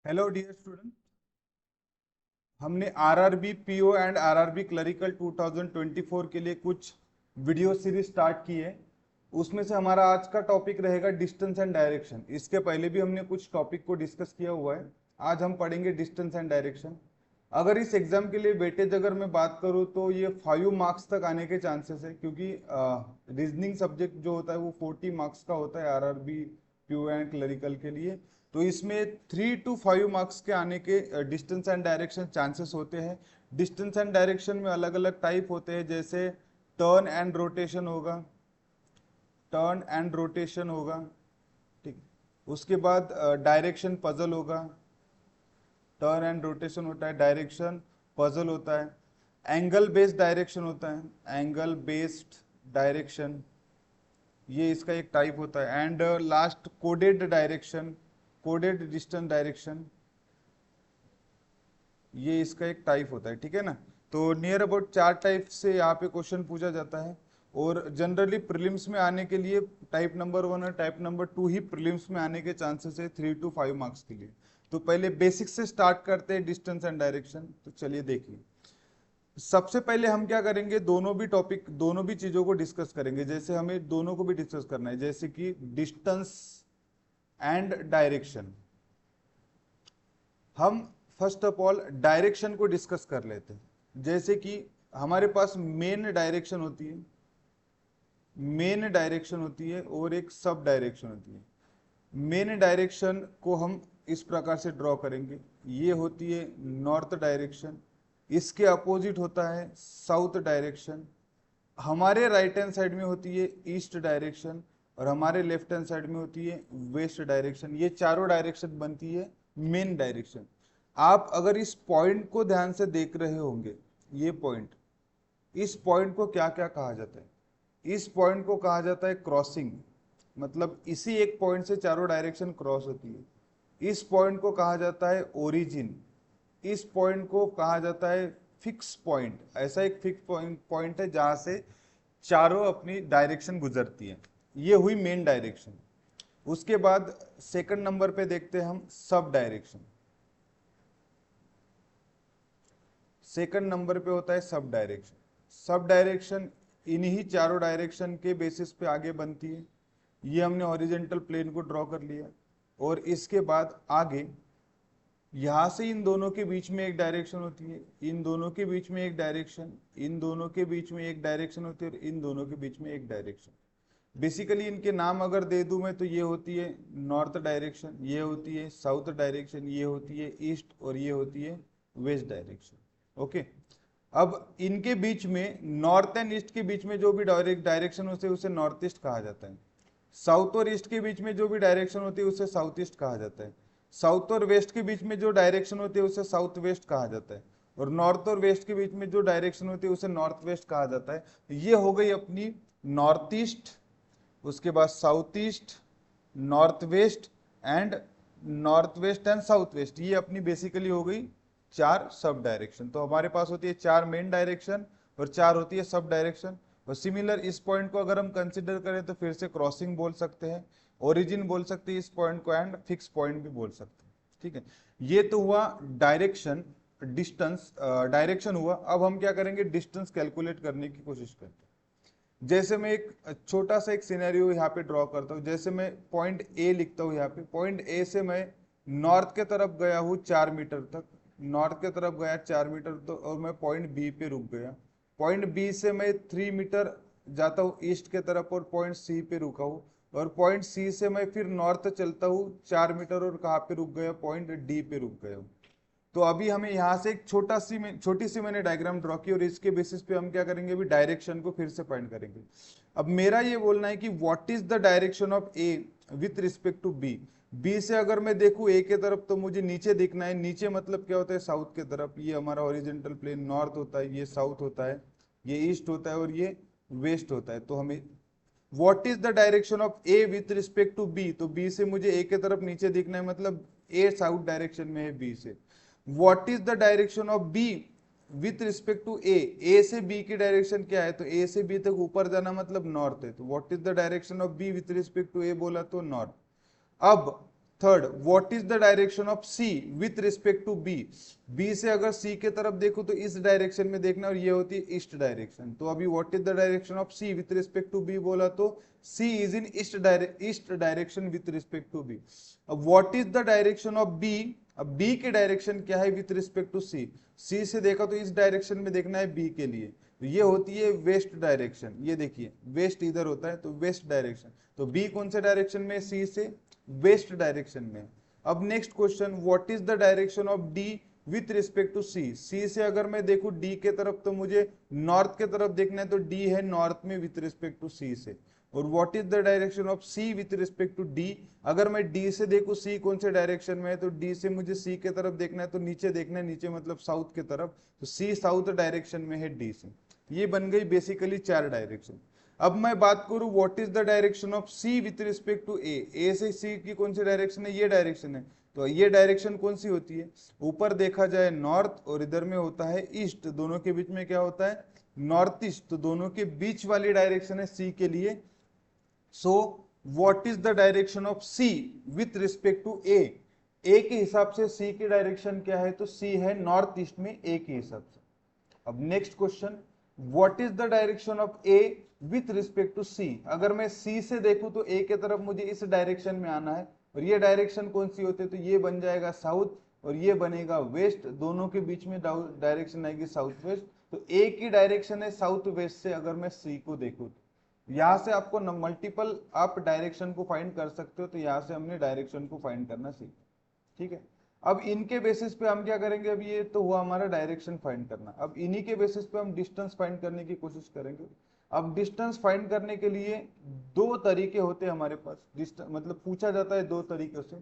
Hello dear student. हमने RRB PO and RRB clerical 2024 के लिए कुछ वीडियो सीरीज स्टार्ट की है। उसमें से हमारा आज का टॉपिक रहेगा डिस्टेंस एंड डायरेक्शन। इसके पहले भी हमने कुछ टॉपिक को डिस्कस किया हुआ है। आज हम पढ़ेंगे डिस्टेंस एंड डायरेक्शन। अगर इस एग्जाम के लिए वेटेज अगर मैं बात करूँ तो ये 5 मार्क्स तक आने के चांसेस है, क्योंकि रीजनिंग सब्जेक्ट जो होता है वो 40 मार्क्स का होता है आरआरबी पीओ एंड क्लरिकल के लिए। तो इसमें 3 to 5 मार्क्स के आने के डिस्टेंस एंड डायरेक्शन चांसेस होते हैं। डिस्टेंस एंड डायरेक्शन में अलग अलग टाइप होते हैं, जैसे टर्न एंड रोटेशन होगा, टर्न एंड रोटेशन होगा, ठीक। उसके बाद डायरेक्शन पजल होगा। टर्न एंड रोटेशन होता है, डायरेक्शन पजल होता है। एंगल बेस्ड डायरेक्शन होता है, एंगल बेस्ड डायरेक्शन, ये इसका एक टाइप होता है। And last coded direction, coded distance direction, ये इसका एक टाइप होता है, ठीक है ना। तो नियर अबाउट 4 टाइप से यहाँ पे क्वेश्चन पूछा जाता है। और जनरली प्रीलिम्स में आने के लिए टाइप नंबर 1 और टाइप नंबर 2 ही प्रीलिम्स में आने के चांसेस है 3 to 5 मार्क्स के लिए। तो पहले बेसिक से स्टार्ट करते हैं डिस्टेंस एंड डायरेक्शन। तो चलिए देखिए, सबसे पहले हम क्या करेंगे, दोनों भी टॉपिक, दोनों भी चीजों को डिस्कस करेंगे। जैसे हमें दोनों को भी डिस्कस करना है, जैसे कि डिस्टेंस एंड डायरेक्शन। हम फर्स्ट ऑफ ऑल डायरेक्शन को डिस्कस कर लेते हैं। जैसे कि हमारे पास मेन डायरेक्शन होती है, मेन डायरेक्शन होती है और एक सब डायरेक्शन होती है। मेन डायरेक्शन को हम इस प्रकार से ड्रॉ करेंगे, ये होती है नॉर्थ डायरेक्शन, इसके अपोजिट होता है साउथ डायरेक्शन। हमारे राइट हैंड साइड में होती है ईस्ट डायरेक्शन और हमारे लेफ्ट हैंड साइड में होती है वेस्ट डायरेक्शन। ये चारों डायरेक्शन बनती है मेन डायरेक्शन। आप अगर इस पॉइंट को ध्यान से देख रहे होंगे, ये पॉइंट, इस पॉइंट को क्या क्या कहा जाता है? इस पॉइंट को कहा जाता है क्रॉसिंग, मतलब इसी एक पॉइंट से चारों डायरेक्शन क्रॉस होती है। इस पॉइंट को कहा जाता है ओरिजिन, इस पॉइंट को कहा जाता है फिक्स पॉइंट। ऐसा एक फिक्स पॉइंट है जहां से चारों अपनी डायरेक्शन गुजरती है। ये हुई मेन डायरेक्शन। उसके बाद सेकंड नंबर पे देखते हैं हम सब डायरेक्शन। सेकंड नंबर पे होता है सब डायरेक्शन। सब डायरेक्शन इन्हीं चारों डायरेक्शन के बेसिस पे आगे बनती है। ये हमने हॉरिजेंटल प्लेन को ड्रॉ कर लिया और इसके बाद आगे यहां से इन दोनों के बीच में एक डायरेक्शन होती है, इन दोनों के बीच में एक डायरेक्शन, इन दोनों के बीच में एक डायरेक्शन होती है और इन दोनों के बीच में एक डायरेक्शन। बेसिकली इनके नाम अगर दे दूं मैं तो ये होती है नॉर्थ डायरेक्शन, ये होती है साउथ डायरेक्शन, ये होती है ईस्ट और ये होती है वेस्ट डायरेक्शन। ओके। अब इनके बीच में नॉर्थ एंड ईस्ट के बीच में जो भी डायरेक्शन होती है उसे नॉर्थ ईस्ट कहा जाता है। साउथ और ईस्ट के बीच में जो भी डायरेक्शन होती है उसे साउथ ईस्ट कहा जाता है। साउथ और वेस्ट के बीच में जो डायरेक्शन होती है उसे साउथ वेस्ट कहा जाता है। और नॉर्थ और वेस्ट के बीच में जो डायरेक्शन होती है उसे नॉर्थ वेस्ट कहा जाता है। ये हो गई अपनी नॉर्थ ईस्ट, उसके बाद south east, north west and north west and south west. ये अपनी बेसिकली हो गई 4 सब डायरेक्शन। तो हमारे पास होती है 4 मेन डायरेक्शन और 4 होती है सब डायरेक्शन। और सिमिलर इस पॉइंट को अगर हम कंसिडर करें तो फिर से क्रॉसिंग बोल सकते हैं, ओरिजिन बोल सकते हैं इस पॉइंट को, एंड फिक्स पॉइंट भी बोल सकते हैं, ठीक है। ये तो हुआ डायरेक्शन, डिस्टेंस, डायरेक्शन हुआ। अब हम क्या करेंगे, डिस्टेंस कैलकुलेट करने की कोशिश करते हैं। जैसे मैं एक छोटा सा एक सिनेरियो यहाँ पे ड्रॉ करता हूँ। जैसे मैं पॉइंट ए लिखता हूँ यहाँ पे, पॉइंट ए से मैं नॉर्थ के तरफ गया हूँ 4 मीटर तक, नॉर्थ के तरफ गया 4 मीटर तो, और मैं पॉइंट बी पे रुक गया। पॉइंट बी से मैं 3 मीटर जाता हूँ ईस्ट के तरफ और पॉइंट सी पे रुका हूँ। और पॉइंट सी से मैं फिर नॉर्थ चलता हूँ 4 मीटर और कहाँ पे रुक गया, पॉइंट डी पे रुक गया हूँ। तो अभी हमें यहाँ से एक छोटी सी मैंने डायग्राम ड्रॉ की और इसके बेसिस पे हम क्या करेंगे, अभी डायरेक्शन को फिर से फाइंड करेंगे। अब मेरा ये बोलना है कि what is the direction of A with respect to B. B से अगर मैं देखूं ए के तरफ तो मुझे नीचे दिखना है। नीचे मतलब क्या होता है, साउथ के तरफ। ये हमारा ओरिजेंटल प्लेन नॉर्थ होता है, ये साउथ होता है, ये ईस्ट होता है और ये वेस्ट होता है। तो हमें what is the direction of A with respect to B, तो बी से मुझे ए के तरफ नीचे दिखना है, मतलब ए साउथ डायरेक्शन में है बी से। What is the direction of B with respect to A से बी की डायरेक्शन क्या है, तो ए से बी तक ऊपर जाना मतलब नॉर्थ है। तो what is the direction of B with respect to A बोला तो नॉर्थ। अब third, what is the direction of C with respect to B. B से अगर सी के तरफ देखो तो इस डायरेक्शन में देखना, और ये होती है ईस्ट डायरेक्शन। तो अभी what is the direction of C with respect to B बोला तो C is in east direction with respect to B. अब what is the direction of B, अब बी के डायरेक्शन क्या है with respect to C. C से देखा तो इस डायरेक्शन में देखना है बी के लिए, तो ये होती है वेस्ट डायरेक्शन। ये देखिए वेस्ट इधर होता है तो वेस्ट डायरेक्शन, तो बी कौन से डायरेक्शन में, सी से वेस्ट डायरेक्शन में। अब next question, what is the direction of D with respect to C. C से अगर मैं देखूं डी के तरफ तो मुझे नॉर्थ के तरफ देखना है, तो डी है नॉर्थ में विथ रिस्पेक्ट टू सी से। और what is the direction of C with respect to D, अगर मैं डी से देखूं सी कौन से डायरेक्शन में है, तो डी से मुझे सी के तरफ देखना है, तो नीचे देखना है, नीचे मतलब साउथ के तरफ, तो सी साउथ डायरेक्शन में है डी से। ये बन गई बेसिकली 4 डायरेक्शन। अब मैं बात करूं what is the direction of C with respect to A से सी की कौन सी डायरेक्शन है, ये डायरेक्शन है। तो ये डायरेक्शन कौन सी होती है, ऊपर देखा जाए नॉर्थ और इधर में होता है ईस्ट, दोनों के बीच में क्या होता है, नॉर्थ ईस्ट, तो दोनों के बीच वाली डायरेक्शन है सी के लिए। So what is the direction of C with respect to A, A के हिसाब से सी की डायरेक्शन क्या है, तो सी है नॉर्थ ईस्ट में ए के हिसाब से। अब next question, what is the direction of A with respect to C, अगर मैं सी से देखूं तो ए के तरफ मुझे इस डायरेक्शन में आना है, और ये डायरेक्शन कौन सी होती है, तो ये बन जाएगा साउथ और ये बनेगा वेस्ट, दोनों के बीच में डायरेक्शन आएगी साउथ वेस्ट। तो ए की डायरेक्शन है साउथ वेस्ट से, अगर मैं सी को देखूं तो यहां से आपको मल्टीपल आप डायरेक्शन को फाइंड कर सकते हो। तो यहां से हमने डायरेक्शन को फाइंड करना सीखा, ठीक है। अब इनके बेसिस पे हम क्या करेंगे, अब ये तो हुआ हमारा डायरेक्शन फाइंड करना, अब इन्हीं के बेसिस पे हम डिस्टेंस फाइंड करने की कोशिश करेंगे। अब डिस्टेंस फाइंड करने के लिए 2 तरीके होते हैं हमारे पास, डिस्टेंस मतलब पूछा जाता है 2 तरीकों से।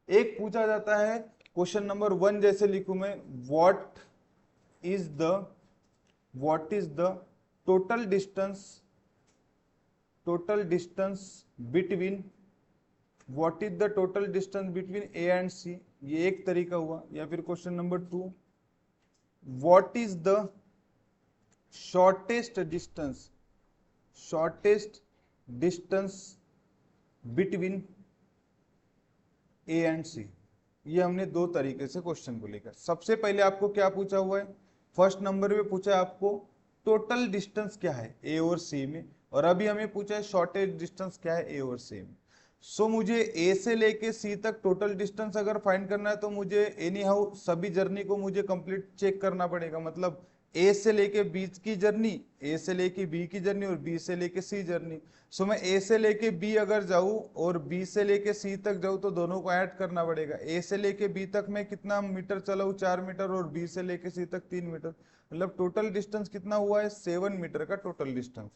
एक पूछा जाता है क्वेश्चन नंबर 1 जैसे लिखूं मैं, what is the total distance between, what is the total distance between A and C, ये एक तरीका हुआ। या फिर question number 2, what is the shortest distance between A and C. ये हमने 2 तरीके से क्वेश्चन को लेकर, सबसे पहले आपको क्या पूछा हुआ है, फर्स्ट नंबर पे पूछा है आपको टोटल डिस्टेंस क्या है ए और सी में, और अभी हमें पूछा है शॉर्टेस्ट डिस्टेंस क्या है ए और सी में। सो मुझे ए से लेके सी तक टोटल डिस्टेंस अगर फाइंड करना है, तो मुझे एनी हाउ सभी जर्नी को मुझे कंप्लीट चेक करना पड़ेगा, मतलब ए से लेके बी की जर्नी, ए से लेके बी की जर्नी और बी से लेके सी जर्नी। सो मैं ए से लेके बी अगर जाऊं और बी से लेके सी तक जाऊं, तो दोनों को ऐड करना पड़ेगा। ए से लेके बी तक मैं कितना मीटर चला हूं, 4 मीटर, और बी से लेके सी तक 3 मीटर, मतलब टोटल डिस्टेंस कितना हुआ है, 7 मीटर का टोटल डिस्टेंस।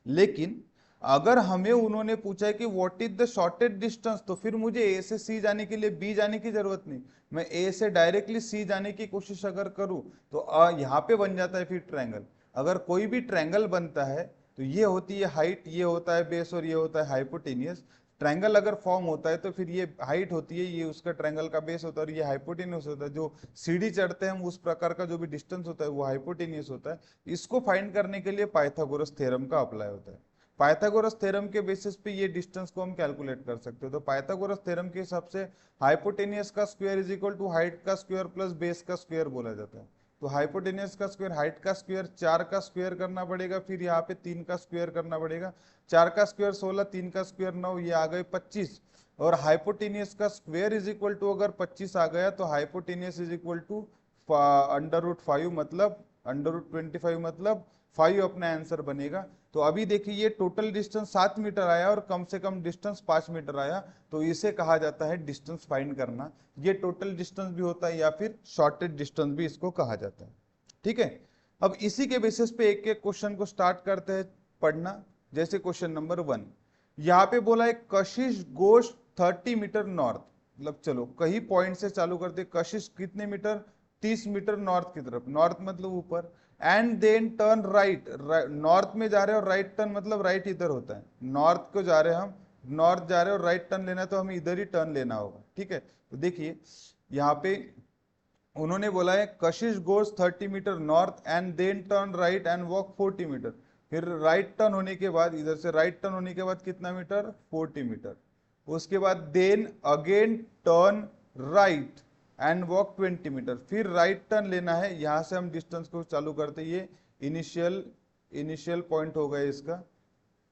लेकिन अगर हमें उन्होंने पूछा है कि what is the shortest distance, तो फिर मुझे ए से सी जाने के लिए बी जाने की जरूरत नहीं, मैं ए से डायरेक्टली सी जाने की कोशिश अगर करूं, तो यहाँ पे बन जाता है फिर ट्रायंगल। अगर कोई भी ट्रायंगल बनता है तो ये होती है हाइट, ये होता है बेस, और ये होता है हाइपोटेनियस। ट्रायंगल अगर फॉर्म होता है तो फिर ये हाइट होती है, ये उसका ट्रायंगल का बेस होता है, और ये हाइपोटेनियस होता है। जो सीढ़ी चढ़ते हैं हम उस प्रकार का जो भी डिस्टेंस होता है वो हाइपोटेनियस होता है। इसको फाइंड करने के लिए पाइथागोरस थ्योरम का अप्लाई होता है। पाइथागोरस थ्योरम के बेसिस पे ये डिस्टेंस को हम कैलकुलेट कर सकते हो। तो पाइथागोरस थ्योरम के हिसाब से हाइपोटेनियस का square is equal to height का स्क्वायर प्लस बेस का स्क्वायर बोला जाता है। तो हाइपोटेनियस का स्क्वायर, हाइट का स्क्वायर 4 का स्क्वायर करना पड़ेगा, फिर यहाँ पे 3 का स्क्वायर करना पड़ेगा। 4 का स्क्वायर 16, 3 का स्क्वायर 9, ये आ गए 25। और हाइपोटेनियस का स्क्वायर इज इक्वल टू अगर 25 आ गया तो हाइपोटेनियस इज इक्वल टू √5 मतलब √25 मतलब 5 अपना आंसर बनेगा। तो अभी देखिए ये टोटल डिस्टेंस 7 मीटर आया और कम से कम डिस्टेंस 5 मीटर आया, तो इसे कहा जाता है डिस्टेंस फाइंड करना। ये टोटल डिस्टेंस भी होता है या फिर शॉर्टेस्ट डिस्टेंस भी इसको कहा जाता है, ठीक है। अब इसी के बेसिस पे एक एक क्वेश्चन को स्टार्ट करते हैं पढ़ना। जैसे क्वेश्चन नंबर 1 यहाँ पे बोला है कशिश गोश 30 मीटर नॉर्थ, मतलब चलो कहीं पॉइंट से चालू करते, कशिश कितने मीटर, 30 मीटर नॉर्थ की तरफ, नॉर्थ मतलब ऊपर, and then turn right, north में जा रहे हैं और राइट टर्न मतलब राइट इधर होता है, नॉर्थ को जा रहे हैं हम, नॉर्थ जा रहे हैं और राइट टर्न लेना है तो हमें इधर ही टर्न लेना होगा, ठीक है। तो देखिए यहाँ पे उन्होंने बोला है Kashish goes 30 metre north and then turn right and walk 40 metre. फिर राइट टर्न होने के बाद, इधर से राइट टर्न होने के बाद कितना मीटर, 40 मीटर। उसके बाद then again turn right and walk 20 metre, फिर राइट टर्न लेना है। यहां से हम डिस्टेंस को चालू करते हैं, ये इनिशियल पॉइंट होगा इसका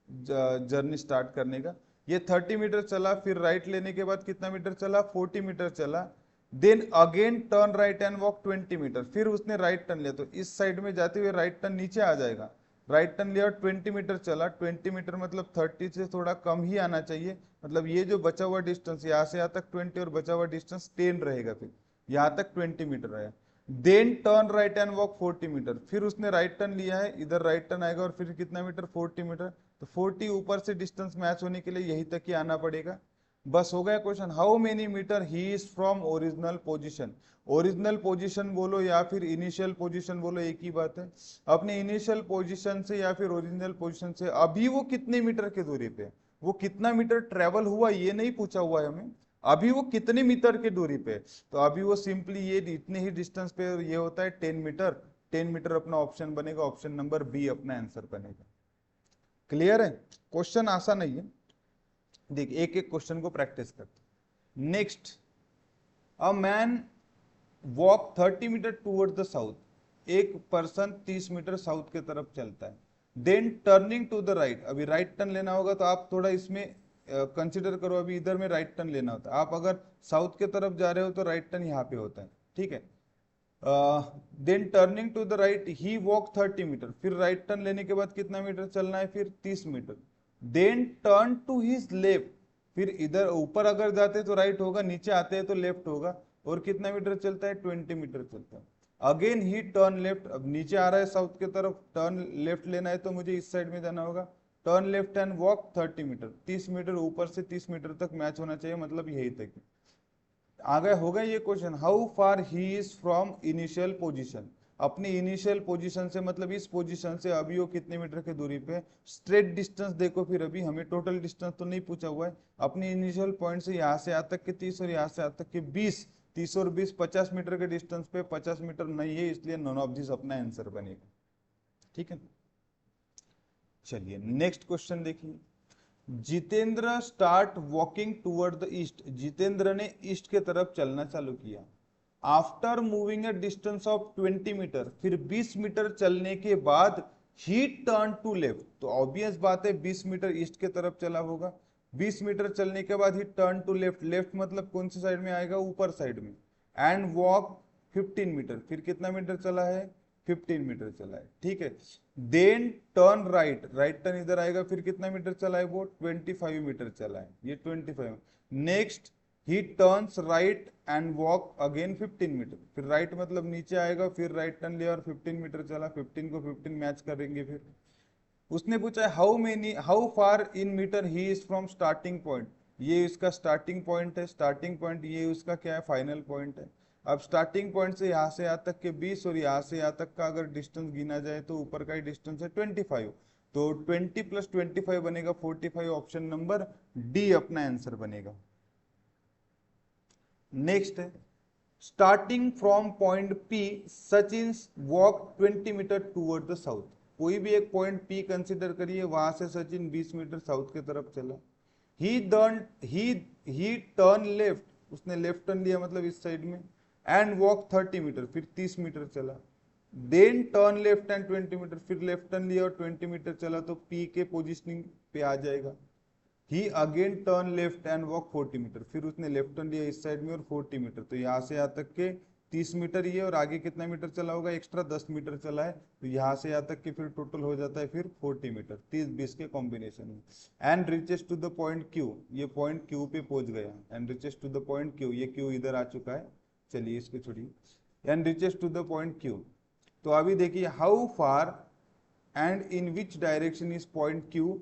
जर्नी स्टार्ट करने का। ये 30 मीटर चला, फिर राइट लेने के बाद कितना मीटर चला, 40 मीटर चला। Then again turn right and walk 20 metre, फिर उसने राइट टर्न लिया, तो इस साइड में जाते हुए राइट टर्न नीचे आ जाएगा। राइट टर्न लिया और 20 मीटर चला, 20 मीटर मतलब 30 से थोड़ा कम ही आना चाहिए, मतलब ये जो बचा हुआ डिस्टेंस यहाँ से यहाँ तक 20 और बचा हुआ डिस्टेंस 10 रहेगा, फिर यहाँ तक 20 मीटर आया। Then turn right and walk 40 metre, फिर उसने राइट टर्न लिया है, इधर राइट टर्न आएगा और फिर कितना मीटर, 40 मीटर। तो 40 ऊपर से डिस्टेंस मैच होने के लिए यही तक ही आना पड़ेगा। बस हो गया question. How many metre he is from original position. Original position बोलो या फिर इनिशियल पोजीशन बोलो, एक ही बात है। अपने इनिशियल पोजीशन से या फिर ओरिजिनल पोजीशन से अभी वो कितने मीटर की दूरी पे, वो कितना मीटर ट्रेवल हुआ ये नहीं पूछा हुआ है हमें, अभी वो कितने मीटर की दूरी पे। तो अभी वो सिंपली ये इतने ही डिस्टेंस पे ये होता है 10 मीटर। 10 मीटर अपना ऑप्शन बनेगा, ऑप्शन नंबर बी अपना आंसर बनेगा। क्लियर है, क्वेश्चन आसान नहीं है। देखिए एक एक क्वेश्चन को प्रैक्टिस करते। Next, a man walk 30 metre toward the south, एक पर्सन 30 मीटर साउथ के तरफ चलता है। Then turning to the right, अभी राइट टर्न लेना होगा तो आप थोड़ा इसमें कंसिडर करो, अभी इधर में राइट टर्न लेना होता है। आप अगर साउथ के तरफ जा रहे हो तो राइट टर्न यहाँ पे होता है, ठीक है। Then turning to the right he walk 30 metre, फिर राइट टर्न लेने के बाद कितना मीटर चलना है, फिर 30 metre. Then turn to his left, फिर इधर ऊपर अगर जाते तो राइट होगा, नीचे आते हैं तो लेफ्ट होगा, और कितना मीटर चलता है, 20 मीटर चलता है। अगेन ही टर्न लेफ्ट, अब नीचे आ रहा है साउथ की तरफ, टर्न लेफ्ट लेना है तो मुझे इस साइड में जाना होगा। Turn left and walk 30 metre, 30 metre ऊपर से 30 मीटर तक मैच होना चाहिए, मतलब यही तक। आगे हो गया ये question, how far he is from initial position. अपनी इनिशियल पोजीशन से मतलब इस पोजीशन से अभी वो कितने मीटर की दूरी पे। स्ट्रेट डिस्टेंस देखो, फिर अभी हमें टोटल डिस्टेंस तो नहीं पूछा हुआ है। अपनी इनिशियल पॉइंट से यहाँ से यहाँ तक के 30 और यहाँ से यहाँ तक के 20, 30 और 20 50 मीटर के डिस्टेंस पे, 50 मीटर नहीं है, इसलिए नॉन ऑफ दिस अपना आंसर बनेगा, ठीक है। चलिए नेक्स्ट क्वेश्चन देखिए। Jitendra start walking toward the east, Jitendra ने ईस्ट के तरफ चलना चालू किया। After moving a distance of 20 metre, फिर 20 मीटर चलने के बाद ही टर्न टू लेफ्ट, तो ऑब्वियस बात है 20 मीटर ईस्ट के तरफ चला होगा। 20 मीटर चलने के बाद ही टर्न टू लेफ्ट, लेफ्ट मतलब कौन सी साइड में आएगा, ऊपर साइड में। एंड वॉक 15 मीटर, फिर कितना मीटर चला है, 15 मीटर चला है, ठीक है। Then turn right, right turn इधर आएगा, फिर कितना मीटर चला है वो, 25 मीटर चला है, ये 25। नेक्स्ट ही turns right and walk again 15 metre, फिर राइट मतलब नीचे आएगा, फिर राइट टर्न लिया और 15 मीटर चला, 15 को 15 मैच करेंगे। फिर उसने पूछा है how far in metre he is from starting point, ये इसका स्टार्टिंग पॉइंट है, स्टार्टिंग पॉइंट ये उसका क्या है, फाइनल पॉइंट है। अब स्टार्टिंग पॉइंट से यहाँ से यहाँ तक के 20 और यहाँ से यहाँ तक का अगर डिस्टेंस गिना जाए तो ऊपर का ही डिस्टेंस है 25, तो 20 + 25 बनेगा 45, ऑप्शन नंबर डी अपना आंसर बनेगा। नेक्स्ट है, starting from point P Sachin walk 20 metre toward the south, कोई भी एक पॉइंट पी कंसिडर करिए, वहां से सचिन 20 मीटर साउथ की तरफ चला। ही टर्न लेफ्ट, उसने लेफ्ट टर्न लिया मतलब इस साइड में, एंड वॉक 30 मीटर, फिर 30 मीटर चला। Then turn left and 20 metre, फिर लेफ्ट टर्न लिया और 20 मीटर चला, तो पी के पोजिशनिंग पे आ जाएगा। He again turn left and walk 40 metre, फिर उसने लेफ्ट टर्न लिया इस साइड में और 40 मीटर, तो यहाँ से यहाँ तक के 30 मीटर ये, और आगे कितना मीटर चला होगा, एक्स्ट्रा 10 मीटर चला है, तो यहाँ से यहाँ तक के फिर टोटल हो जाता है फिर 40 मीटर, 30-20 के कॉम्बिनेशन में। And reaches to the point Q, ये पॉइंट क्यू पे पहुंच गया। And reaches to the point Q, ये क्यू इधर आ चुका है, चलिए इसको छोड़िए। And reaches to the point Q, तो अभी देखिए how far and in which direction is point Q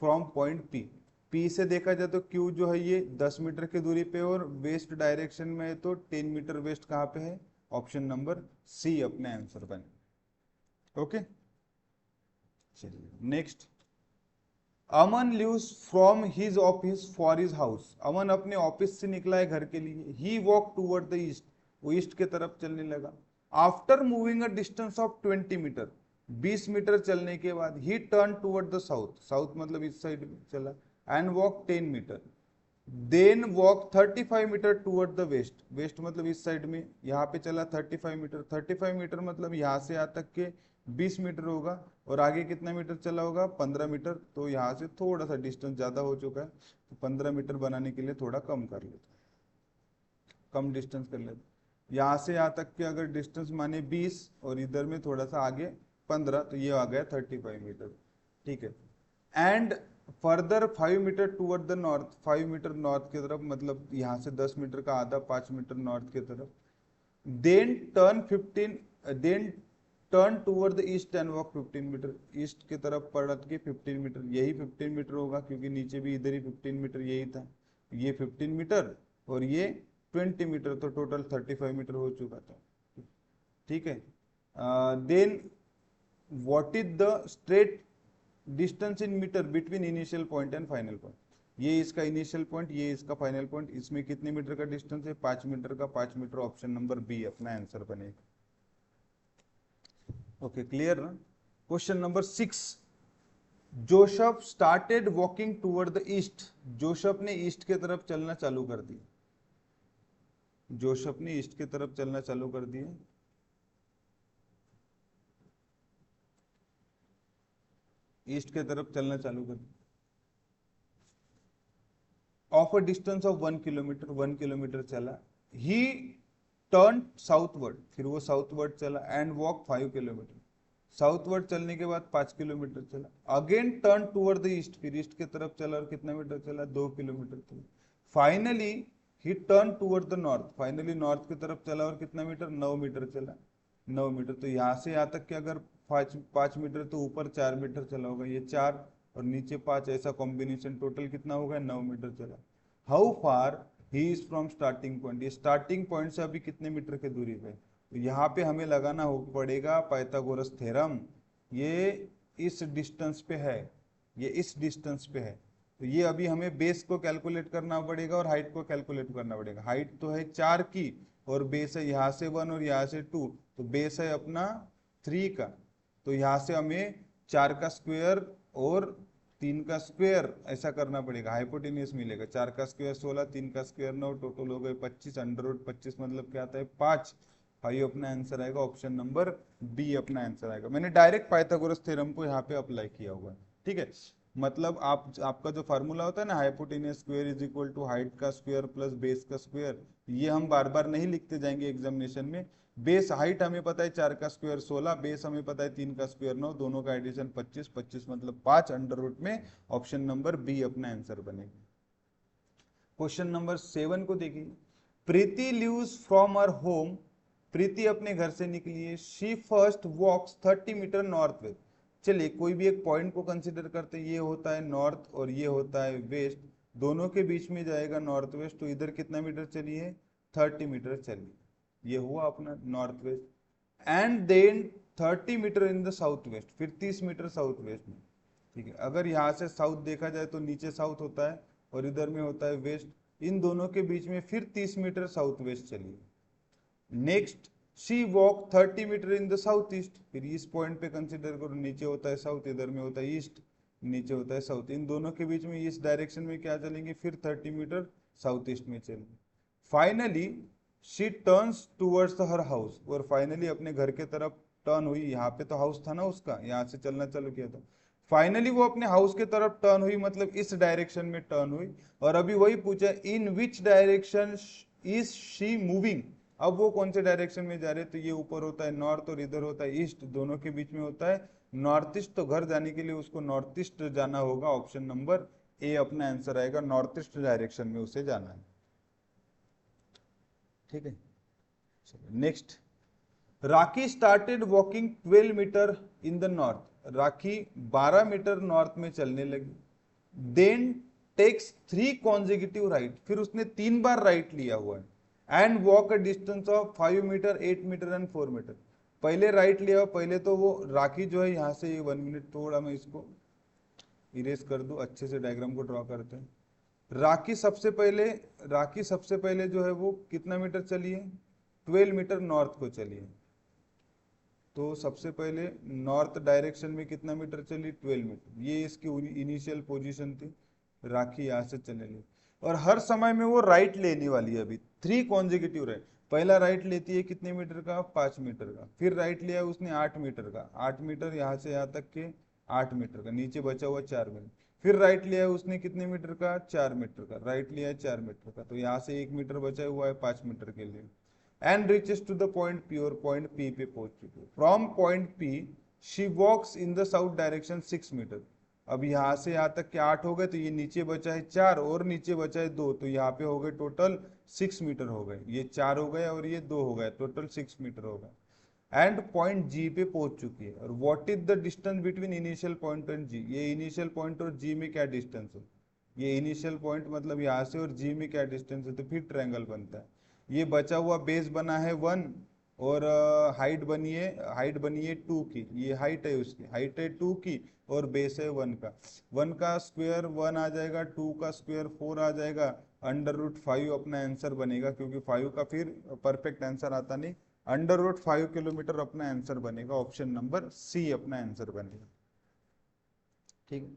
from point P. P से देखा जाए तो क्यू जो है ये 10 मीटर की दूरी पे, और वेस्ट डायरेक्शन में है तो 10 मीटर वेस्ट कहाँ पे है, ऑप्शन नंबर सी अपने आंसर बने। ओके चलिए next, Aman leaves from his office for his house, Aman अपने ऑफिस से निकला है घर के लिए। He walk toward the east, वो ईस्ट के तरफ चलने लगा। After moving a distance of 20 meter, 20 metre चलने के बाद ही turn toward the south, south मतलब इस साइड में चला, and walk 10 meter. Then walk 35 meter toward the west, west मतलब इस साइड में, यहाँ पे चला 35 मीटर, 35 मीटर मतलब यहाँ से यहाँ तक के 20 मीटर होगा, और आगे कितना मीटर चला होगा 15 मीटर, तो यहाँ से थोड़ा सा डिस्टेंस ज्यादा हो चुका है, तो 15 मीटर बनाने के लिए थोड़ा कम कर लेते, कम डिस्टेंस कर लेते। यहाँ से यहाँ तक के अगर डिस्टेंस माने 20 और इधर में थोड़ा सा आगे 15, तो ये आ गया 35 मीटर, ठीक है। And further 5 metre toward the north, 5 metre north की तरफ, मतलब यहाँ से 10 मीटर का आधा 5 मीटर नॉर्थ की तरफ। Then turn 15, then turn toward the east and walk 15 metre, east की तरफ पलट के 15 मीटर, यही 15 मीटर होगा क्योंकि नीचे भी इधर ही 15 मीटर यही था, ये 15 मीटर और ये 20 मीटर, तो टोटल 35 मीटर हो चुका था, ठीक है। Then what is the straight distance in metre between initial point and final point, ये इसका इनिशियल पॉइंट, ये इसका फाइनल पॉइंट, इसमें कितने मीटर का डिस्टेंस है 5 मीटर का, 5 मीटर, ऑप्शन नंबर बी अपना आंसर बनेगा। ओके क्लियर ना। Question number 6, Joseph started walking toward the east, Joseph ने ईस्ट की तरफ चलना चालू कर दिया, जोसेफ ने ईस्ट की तरफ चलना चालू कर दिया। ईस्ट की तरफ चलना चालू कर दिया, of a distance of 1 kilometer, 1 kilometer चला। ही टर्न साउथवर्ड, फिर वो साउथवर्ड चला, एंड वॉक 5 किलोमीटर, साउथवर्ड चलने के बाद 5 किलोमीटर चला। Again turn toward the east, फिर ईस्ट की तरफ चला और कितना मीटर चला 2 किलोमीटर चला। Finally he turn toward the north, finally north की तरफ चला और कितना मीटर 9 मीटर चला, 9 मीटर, तो यहाँ से यहाँ तक के अगर 5 मीटर, तो ऊपर 4 मीटर चला होगा, ये 4 और नीचे 5, ऐसा कॉम्बिनेशन, टोटल कितना होगा 9 मीटर चला। How far he is from starting point, ये स्टार्टिंग पॉइंट से अभी कितने मीटर के दूरी पे, तो यहाँ पे हमें लगाना हो पड़ेगा पाइथागोरस थ्योरम, ये इस डिस्टेंस पे है, ये इस डिस्टेंस पे है, तो ये अभी हमें बेस को कैलकुलेट करना पड़ेगा और हाइट को कैलकुलेट करना पड़ेगा। हाइट तो है 4 की और बेस है यहाँ से 1 और यहाँ से 2, तो बेस है अपना 3 का, तो यहाँ से हमें 4 का स्क्वायर और 3 का स्क्वायर ऐसा करना पड़ेगा, हाइपोटेनियस मिलेगा। 4 का स्क्वायर 16, 3 का स्क्वायर 9, टोटल हो गए 25, अंडर रूट 25 मतलब क्या आता है 5, भाई अपना आंसर आएगा ऑप्शन नंबर बी अपना आंसर आएगा। मैंने डायरेक्ट पाइथागोरस थ्योरम को यहाँ पे अप्लाई किया हुआ है, ठीक है। मतलब आपका जो फार्मूला होता है ना, hypotenuse square is equal to height का स्क्वायर प्लस बेस का स्क्वायर, ये हम बार बार नहीं लिखते जाएंगे एग्जामिनेशन में। बेस हाइट हमें पता है 4 का स्क्वायर 16, बेस हमें पता है 3 का स्क्वायर 9, दोनों का एडिशन 25, 25 मतलब 5, अंडर रूट में ऑप्शन नंबर बी अपना आंसर बनेगा। क्वेश्चन नंबर 7 को देखिए, Preeti leaves from her home, प्रीति अपने घर से निकली है, she first walks 30 metre north west. चलिए कोई भी एक पॉइंट को कंसिडर करते हैं, ये होता है नॉर्थ और ये होता है वेस्ट, दोनों के बीच में जाएगा नॉर्थ वेस्ट, तो इधर कितना मीटर चली है 30 मीटर चली, ये हुआ अपना north west. And then 30 metre in the south west, फिर 30 मीटर साउथ वेस्ट में, ठीक है। अगर यहाँ से साउथ देखा जाए तो नीचे साउथ होता है और इधर में होता है वेस्ट, इन दोनों के बीच में फिर 30 मीटर साउथ वेस्ट चलिए। Next she walk 30 metre in the south east, फिर इस पॉइंट पे कंसिडर करो, नीचे होता है साउथ, इधर में होता है ईस्ट, नीचे होता है साउथ, इन दोनों के बीच में इस डायरेक्शन में क्या चलेंगे फिर 30 मीटर साउथ ईस्ट में चलेंगे। Finally she turns towards her house, और फाइनली अपने घर के तरफ टर्न हुई, यहाँ पे तो हाउस था ना उसका, यहाँ से चलना चालू किया था, फाइनली वो अपने हाउस के तरफ टर्न हुई, मतलब इस डायरेक्शन में टर्न हुई। और अभी वही पूछा in which direction is she moving, अब वो कौन से डायरेक्शन में जा रहे हैं, तो ये ऊपर होता है नॉर्थ और इधर होता है ईस्ट, दोनों के बीच में होता है नॉर्थ ईस्ट, तो घर जाने के लिए उसको नॉर्थ ईस्ट जाना होगा, ऑप्शन नंबर ए अपना आंसर आएगा, नॉर्थ ईस्ट डायरेक्शन में उसे जाना है, ठीक है। Next, Rakhi started walking 12 metre in the north, Rakhi 12 metre north में चलने लगी। देन टेक्स 3 कॉन्जिक्यूटिव राइट, फिर उसने 3 बार राइट लिया हुआ है। And walk a distance of 5 metre 8 metre and 4 metre, पहले राइट लिया हुआ, पहले तो वो राखी जो है यहाँ से 1 मिनट, थोड़ा मैं इसको इरेज कर दूं, अच्छे से डायग्राम को ड्रॉ करते हैं। राखी सबसे पहले, राखी सबसे पहले जो है वो कितना मीटर चली है 12 मीटर नॉर्थ को चली है, तो सबसे पहले नॉर्थ डायरेक्शन में कितना मीटर चली 12 मीटर, ये इसकी इनिशियल पोजीशन थी, राखी यहाँ से चलने लगी। और हर समय में वो राइट लेने वाली है। अभी 3 कॉन्जिक्यूटिव राइट, पहला राइट लेती है कितने मीटर का, 5 मीटर का, फिर राइट लिया उसने 8 मीटर का, 8 मीटर यहाँ से यहाँ तक के 8 मीटर का, नीचे बचा हुआ 4 मीटर, फिर राइट लिया उसने कितने मीटर का, 4 मीटर का, राइट लिया है 4 मीटर का, तो यहाँ से 1 मीटर बचा हुआ है 5 मीटर के लिए। And reaches to the point P, और पॉइंट पी पे पहुंच चुकी है। From point P she walks in the south direction 6 metre. अब यहाँ से यहाँ तक के 8 हो गए, तो ये नीचे बचा है 4 और नीचे बचा है 2, तो यहाँ पे हो गए टोटल 6 मीटर हो गए। ये 4 हो गए और ये 2 हो गए, टोटल 6 मीटर हो गए। एंड पॉइंट जी पे पहुंच चुकी है। और what is the distance between initial point and G, ये इनिशियल पॉइंट और जी में क्या डिस्टेंस है, ये इनिशियल पॉइंट मतलब यहाँ से और जी में क्या डिस्टेंस है, तो फिर ट्रायंगल बनता है। ये बचा हुआ बेस बना है 1 और हाइट बनी है 2 की, ये हाइट है उसकी, हाइट है 2 की और बेस है 1 का। 1 का स्क्वायर 1 आ जाएगा, 2 का स्क्वायर 4 आ जाएगा, √5 अपना आंसर बनेगा, क्योंकि 5 का फिर परफेक्ट आंसर आता नहीं। √5 किलोमीटर अपना आंसर बनेगा, ऑप्शन नंबर सी अपना आंसर बनेगा। ठीक है,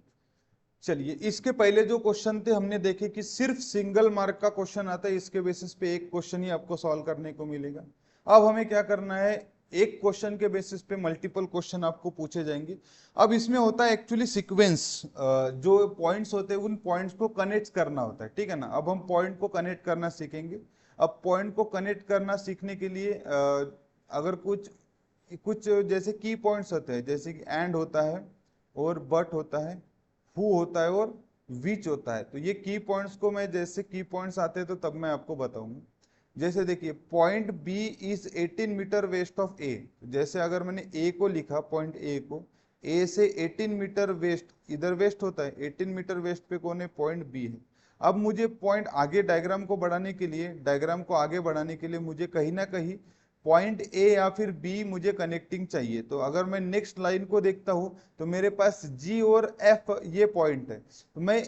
चलिए इसके पहले जो क्वेश्चन थे हमने देखे कि सिर्फ सिंगल मार्क का क्वेश्चन आता है, इसके बेसिस पे एक क्वेश्चन ही आपको सॉल्व करने को मिलेगा। अब हमें क्या करना है, एक क्वेश्चन के बेसिस पे मल्टीपल क्वेश्चन आपको पूछे जाएंगे। अब इसमें होता है एक्चुअली सीक्वेंस, जो पॉइंट्स होते हैं उन पॉइंट्स को कनेक्ट करना होता है, ठीक है ना। अब हम पॉइंट को कनेक्ट करना सीखेंगे। अब पॉइंट को कनेक्ट करना सीखने के लिए अगर कुछ कुछ जैसे की पॉइंट्स होते हैं, जैसे कि एंड होता है और बट होता है, हु होता है और विच होता है, तो ये की पॉइंट्स को मैं जैसे की पॉइंट्स आते हैं तो तब मैं आपको बताऊंगा। जैसे देखिए point B is 18 meter west of A, जैसे अगर मैंने ए को लिखा, पॉइंट ए को, ए से 18 मीटर वेस्ट, इधर वेस्ट होता है, 18 मीटर वेस्ट पे कौन है, पॉइंट बी है। अब मुझे पॉइंट आगे डायग्राम को बढ़ाने के लिए, डायग्राम को आगे बढ़ाने के लिए मुझे कहीं ना कहीं पॉइंट ए या फिर बी मुझे कनेक्टिंग चाहिए। तो अगर मैं नेक्स्ट लाइन को देखता हूं तो मेरे पास जी और एफ ये पॉइंट है, तो मैं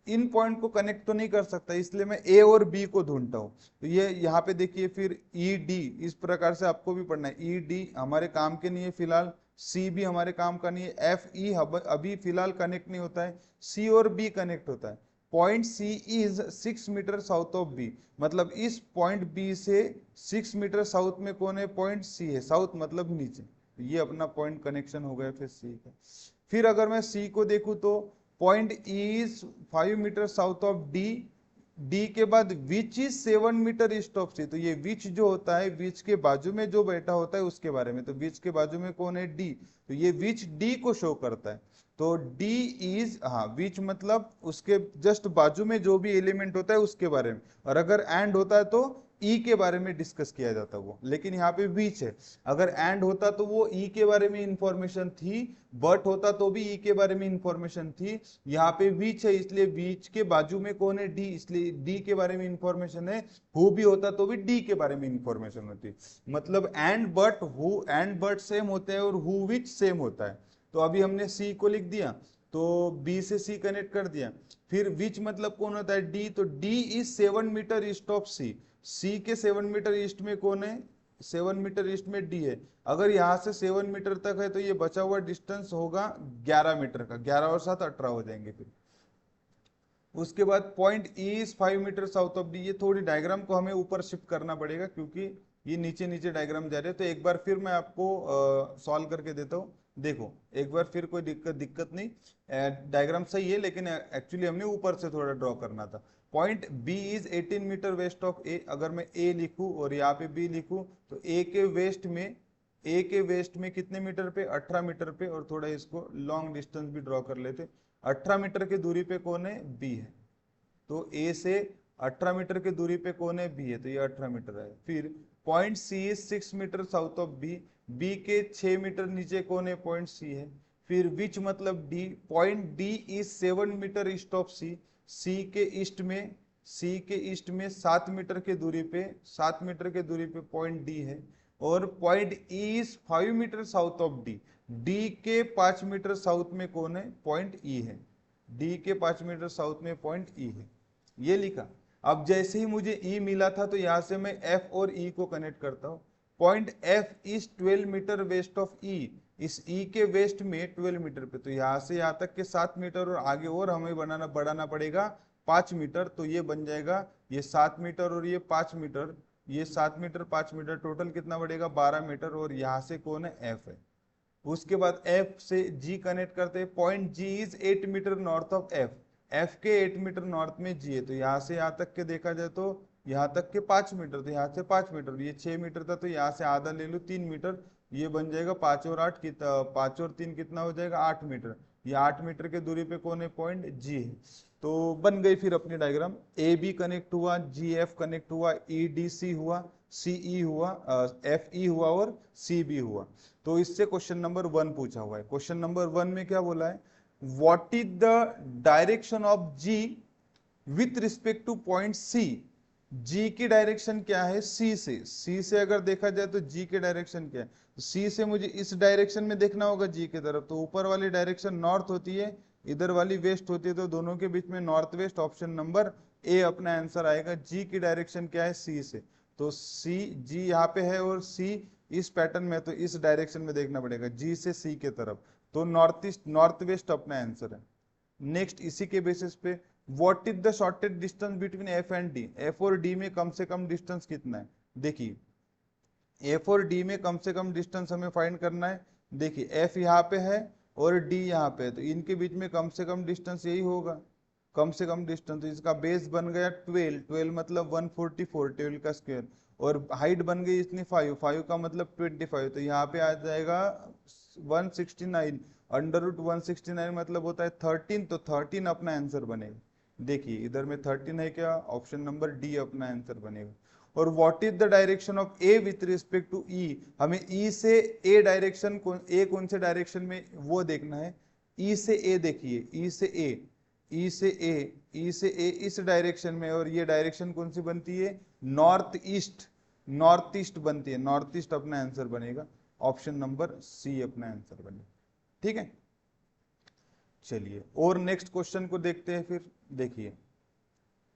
इन पॉइंट को कनेक्ट तो नहीं कर सकता, इसलिए मैं ए और बी को ढूंढता हूं। तो ये यहाँ पे देखिए, फिर ई डी, इस प्रकार से आपको भी पढ़ना है। ई डी हमारे काम के नहीं है फिलहाल, सी भी हमारे काम का नहीं है, एफ ई अभी फिलहाल कनेक्ट नहीं होता है, सी और बी कनेक्ट होता है। Point C is 6 metre south of B, मतलब इस पॉइंट बी से 6 मीटर साउथ में कौन है, पॉइंट सी है, साउथ मतलब नीचे, ये अपना पॉइंट कनेक्शन हो गया फिर सी का। फिर अगर मैं सी को देखूं तो point is 5 metre south of D, D के बाद which is 7 meter east of C, तो ये विच जो होता है, विच के बाजू में जो बैठा होता है उसके बारे में, तो विच के बाजू में कौन है, डी, तो ये विच डी को शो करता है। तो डी इज, हाँ विच मतलब उसके जस्ट बाजू में जो भी एलिमेंट होता है उसके बारे में, और अगर एंड होता है तो ई के बारे में डिस्कस किया जाता है वो, लेकिन यहाँ पे विच है। अगर एंड होता तो वो ई के बारे में इंफॉर्मेशन थी, बट होता तो भी ई के बारे में इंफॉर्मेशन थी, यहाँ पे विच है इसलिए विच के बाजू में कौन है, डी, इसलिए डी के बारे में इंफॉर्मेशन है। हु भी होता तो भी डी के बारे में इंफॉर्मेशन होती, मतलब and but, who and but same होते हैं और हु विच सेम होता है। तो अभी हमने सी को लिख दिया, तो बी से सी कनेक्ट कर दिया। फिर विच मतलब कौन होता है, डी, तो D is 7 meter east of C, C के 7 मीटर ईस्ट में कौन है, 7 मीटर ईस्ट में डी है। अगर यहाँ से 7 मीटर तक है तो ये बचा हुआ डिस्टेंस होगा 11 मीटर का, 11 और 7 18 हो जाएंगे। फिर उसके बाद point E is 5 metre south of D, ये थोड़ी डायग्राम को हमें ऊपर शिफ्ट करना पड़ेगा क्योंकि ये नीचे नीचे डायग्राम जा रहे हैं। तो एक बार फिर मैं आपको सॉल्व करके देता हूँ, देखो एक बार फिर, कोई दिक्कत नहीं, डायग्राम सही है लेकिन एक्चुअली हमने ऊपर से थोड़ा ड्रॉ करना था। Point B is 18 meter west of A, अगर मैं ए लिखूं और यहाँ पे बी लिखूं तो ए के वेस्ट में कितने मीटर पे, 18 मीटर पे, और थोड़ा इसको लॉन्ग डिस्टेंस भी ड्रॉ कर लेते, 18 मीटर की दूरी पे कौन है, बी है। तो ए से 18 मीटर की दूरी पे कौन है, बी है, तो ये 18 मीटर है। फिर point C is 6 metre south of B, B के 6 मीटर नीचे कौन है, पॉइंट सी है। फिर विच मतलब D, point D is 7 meter east of C, C के ईस्ट में 7 मीटर के दूरी पे, 7 मीटर के दूरी पे पॉइंट डी है। और point E is 5 metre south of D, D के 5 मीटर साउथ में कौन है, पॉइंट ई है, डी के 5 मीटर साउथ में पॉइंट ई है, ये लिखा। अब जैसे ही मुझे ई मिला था तो यहां से मैं एफ और ई को कनेक्ट करता हूं। Point F is 12 meter west of E, इस ई के वेस्ट में 12 मीटर पे, तो यहां से यहां तक के 7 मीटर और आगे और हमें बढ़ाना पड़ेगा 5 मीटर, तो ये बन जाएगा ये 7 मीटर और ये 5 मीटर, ये 7 मीटर 5 मीटर, टोटल कितना बढ़ेगा 12 मीटर, और यहाँ से कौन है एफ है। उसके बाद एफ से जी कनेक्ट करते हैं, point G is 8 metre north of F, F के 8 मीटर नॉर्थ में जी है, तो यहाँ से यहाँ तक के देखा जाए तो यहाँ तक के 5 मीटर, तो यहाँ से 5 मीटर, ये 6 मीटर था, तो यहाँ से आधा ले लो 3 मीटर, ये बन जाएगा 5 और 8 कितना, 5 और 3 कितना हो जाएगा 8 मीटर, ये 8 मीटर के दूरी पे कौन है पॉइंट जी है। तो बन गई फिर अपनी डायग्राम, ए बी कनेक्ट हुआ, जी एफ कनेक्ट हुआ, ई डी सी हुआ, सी ई हुआ, एफ ई हुआ और सी बी हुआ। तो इससे क्वेश्चन नंबर 1 पूछा हुआ है। क्वेश्चन नंबर 1 में क्या बोला है, what is the direction of G with respect to point C, G की डायरेक्शन क्या है सी से, सी से अगर देखा जाए तो जी की डायरेक्शन क्या है, तो सी से मुझे इस डायरेक्शन में देखना होगा जी की तरफ, तो ऊपर वाली डायरेक्शन नॉर्थ होती है, इधर वाली वेस्ट होती है, तो दोनों के बीच में north west, option number A अपना आंसर आएगा। जी की डायरेक्शन क्या है सी से, तो सी जी यहाँ पे है और सी इस पैटर्न में, तो इस डायरेक्शन में देखना पड़ेगा जी से सी के तरफ, तो नॉर्थ ईस्ट नॉर्थ वेस्ट अपना आंसर है। नेक्स्ट इसी के बेसिस पे, what is the shortest distance between F and D, F और डी में कम से कम डिस्टेंस कितना है, देखिए एफ और डी में कम से कम डिस्टेंस हमें फाइंड करना है। देखिए एफ यहाँ पे है और डी यहाँ पे है, तो इनके बीच में कम से कम डिस्टेंस यही होगा, कम से कम डिस्टेंस, तो इसका बेस बन गया 12, 12 मतलब 144, 12 का स्क्वायर, और हाइट बन गई इतनी 5, 5 का मतलब 25, तो यहाँ पे आ जाएगा 169, अंडर रूट 169 मतलब होता है 13, तो 13 अपना आंसर बनेगा। देखिए इधर में 13 है क्या, ऑप्शन नंबर डी अपना आंसर बनेगा। और what is the direction of A with respect to E, हमें ई से ए डायरेक्शन ए कौन से डायरेक्शन में वो देखना है, ई से ए देखिए, ई से ए, ई से ए, ई से ए इस डायरेक्शन में, और ये डायरेक्शन कौन सी बनती है नॉर्थ ईस्ट, नॉर्थ ईस्ट बनती है, नॉर्थ ईस्ट अपना आंसर बनेगा, ऑप्शन नंबर सी अपना आंसर बनेगा। ठीक है, चलिए और नेक्स्ट क्वेश्चन को देखते हैं फिर। देखिए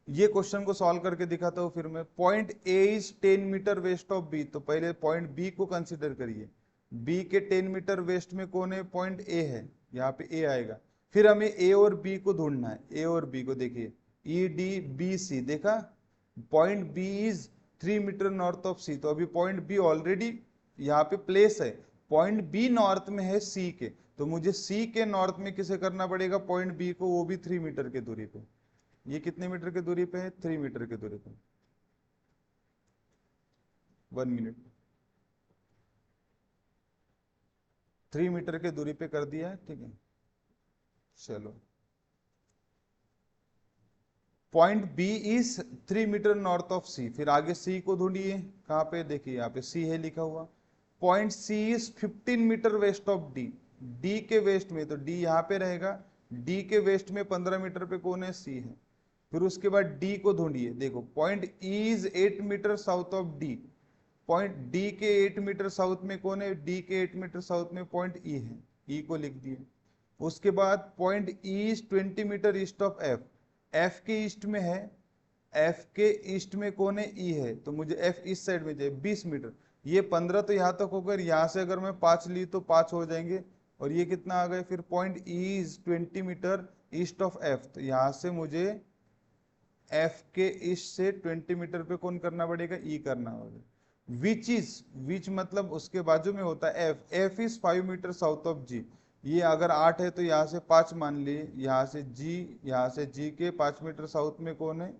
ये क्वेश्चन को सॉल्व करके दिखाता हूं फिर मैं, point A is 10 metre west of B, तो पहले पॉइंट बी को कंसीडर करिए, बी के 10 मीटर वेस्ट में कौन है पॉइंट ए है, यहाँ पे ए आएगा, फिर हमें ए और बी को ढूंढना है, ए और बी को देखिए ई डी बी सी, देखा point B is 3 metre north of C, तो अभी पॉइंट बी ऑलरेडी यहाँ पे प्लेस है, पॉइंट बी नॉर्थ में है सी के, तो मुझे सी के नॉर्थ में किसे करना पड़ेगा पॉइंट बी को, वो भी 3 मीटर की दूरी पे, ये कितने मीटर की दूरी पे है 3 मीटर की दूरी पे, 1 मिनट, 3 मीटर की दूरी पे कर दिया है, ठीक है। चलो point B is 3 metre north of C, फिर आगे सी को ढूंढिए, कहाँ पे देखिए यहाँ पे सी है लिखा हुआ, point C is 15 metre west of D, D के वेस्ट में, तो डी यहाँ पे रहेगा, डी के वेस्ट में 15 मीटर पे कौन है सी है, फिर उसके बाद डी को ढूंढिए, देखो point E is 8 metre south of D, point D के 8 मीटर साउथ में कौन है, डी के 8 मीटर साउथ में पॉइंट ई है, ई को लिख दिए। उसके बाद point E is 20 metre east of F, F के ईस्ट में है, एफ के ईस्ट में कौन है ई है, तो मुझे एफ इस साइड में चाहिए 20 मीटर, ये 15 तो यहाँ तक होकर, यहाँ से अगर मैं 5 ली तो 5 हो जाएंगे, और ये कितना आ गए, फिर point E is 20 metre east of F, तो यहाँ से मुझे एफ के ईस्ट से 20 मीटर पे कौन करना पड़ेगा ई करना होगा, विच इज, विच मतलब उसके बाजू में होता है F, F is 5 metre south of G, ये अगर 8 है तो यहाँ से 5 मान लिए, यहाँ से जी, यहाँ से जी के 5 मीटर साउथ में कौन है,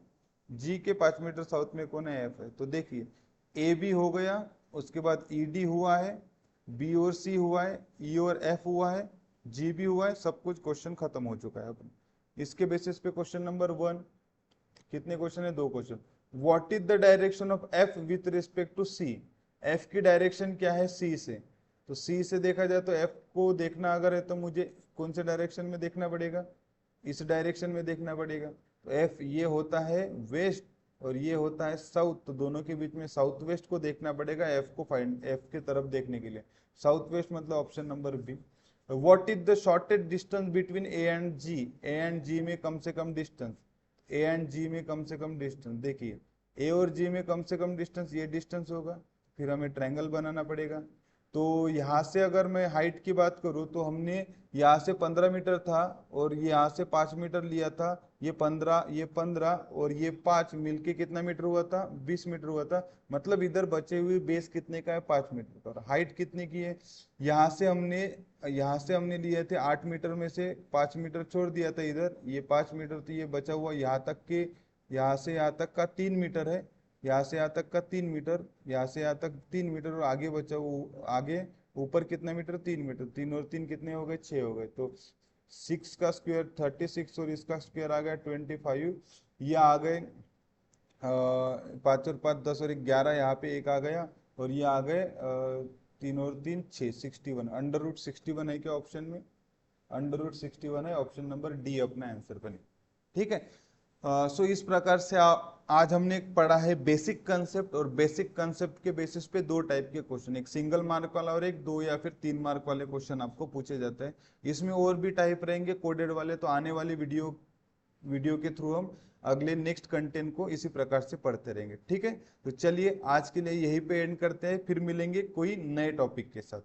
जी के 5 मीटर साउथ में कौन है एफ है, तो देखिए ए बी हो गया, उसके बाद ई डी हुआ है, बी और सी हुआ है, ई और एफ हुआ है, जी भी हुआ है, सब कुछ क्वेश्चन खत्म हो चुका है अपन। इसके बेसिस पे क्वेश्चन नंबर 1, कितने क्वेश्चन है 2 question, what is the direction of F with respect to C, F की डायरेक्शन क्या है सी से, तो सी से देखा जाए तो एफ को देखना अगर है तो मुझे कौन से डायरेक्शन में देखना पड़ेगा, इस डायरेक्शन में देखना पड़ेगा, तो एफ ये होता है वेस्ट और ये होता है साउथ, तो दोनों के बीच में साउथ वेस्ट को देखना पड़ेगा एफ को फाइंड, एफ की तरफ देखने के लिए, साउथ वेस्ट मतलब option number B. What is the shortest distance between A and G, A and G में कम से कम डिस्टेंस, ए एंड जी में कम से कम डिस्टेंस, देखिए ए और जी में कम से कम डिस्टेंस ये डिस्टेंस होगा, फिर हमें ट्रायंगल बनाना पड़ेगा, तो यहाँ से अगर मैं हाइट की बात करूँ तो हमने यहाँ से 15 मीटर था और ये यहाँ से 5 मीटर लिया था, ये 15 और ये 5 मिलके कितना मीटर हुआ था, 20 मीटर हुआ था। मतलब इधर बचे हुए बेस कितने का है, 5 मीटर का। और हाइट कितने की है, यहाँ से हमने लिए थे 8 मीटर में से 5 मीटर छोड़ दिया था इधर, ये 5 मीटर, तो ये बचा हुआ यहाँ तक के, यहाँ से यहाँ तक का 3 मीटर है, यहाँ से यहाँ तक का 3 मीटर, यहाँ से यहाँ तक 3 मीटर, और आगे बचा वो आगे ऊपर कितना मीटर, 3 मीटर, 3 और 3 कितने हो गए, 6 हो गए। तो 6 का स्क्वायर 36 और इसका स्क्वायर आ गया 25, ये आ गए 5 और 5 10 और 11, यहाँ पे एक आ गया, और ये आ गए 3 और 3 6, 61। अंडर रूट 61 है क्या ऑप्शन में, अंडर रूट 61 है, ऑप्शन नंबर डी अपना आंसर बने। ठीक है। सो इस प्रकार से आज हमने पढ़ा है बेसिक कंसेप्ट, और बेसिक कंसेप्ट के बेसिस पे दो टाइप के क्वेश्चन, एक सिंगल मार्क वाला और एक 2 या फिर 3 मार्क वाले क्वेश्चन आपको पूछे जाते हैं। इसमें और भी टाइप रहेंगे कोडेड वाले, तो आने वाली वीडियो के थ्रू हम अगले नेक्स्ट कंटेंट को इसी प्रकार से पढ़ते रहेंगे। ठीक है, तो चलिए आज के लिए यहीं पे एंड करते हैं, फिर मिलेंगे कोई नए टॉपिक के साथ।